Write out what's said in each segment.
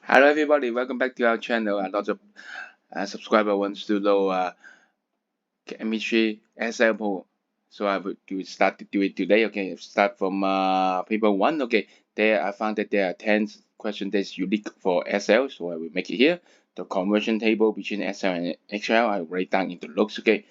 Hello everybody, welcome back to our channel. A lot of subscriber wants to know chemistry example, so I will start to do it today. Okay, start from paper one. Okay, there I found that there are 10 questions that's unique for SL, so I will make it here. The conversion table between SL and XL I write down into looks. Okay,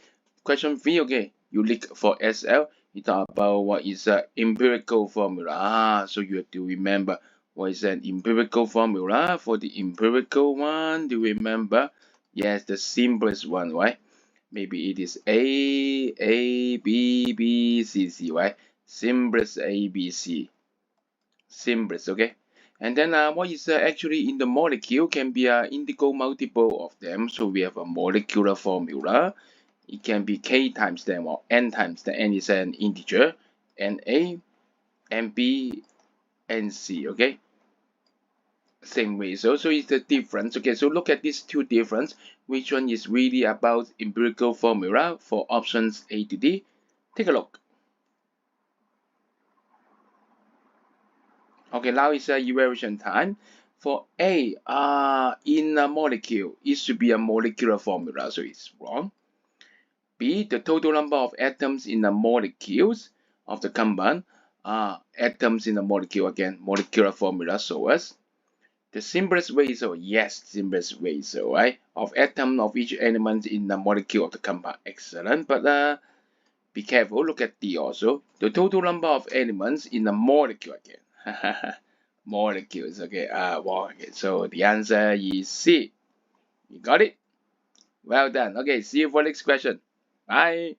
question three. Okay, unique for SL. You talk about what is an empirical formula. So you have to remember what is an empirical formula. For the empirical one, do you remember? Yes, the simplest one, right? Maybe it is A, B, B, C, C, right? Simplest A, B, C. Simplest, okay? And then what is actually in the molecule can be an indigo multiple of them. So we have a molecular formula. It can be K times them or N times them. N is an integer. Na, Nb, Nc, okay? Same way. So it's the difference. Okay, so look at these two difference. Which one is really about empirical formula for options A to D? Take a look. Okay, now it's a evaluation time. For A, in a molecule, it should be a molecular formula, so it's wrong. B, the total number of atoms in the molecules of the compound. Atoms in the molecule again, molecular formula, so as the simplest way, so yes, simplest way, so right, of atom of each element in the molecule of the compound. Excellent, but be careful. Look at D also. The total number of elements in the molecule again. Molecules. Okay. Well, okay. So the answer is C. You got it. Well done. Okay. See you for next question. Bye.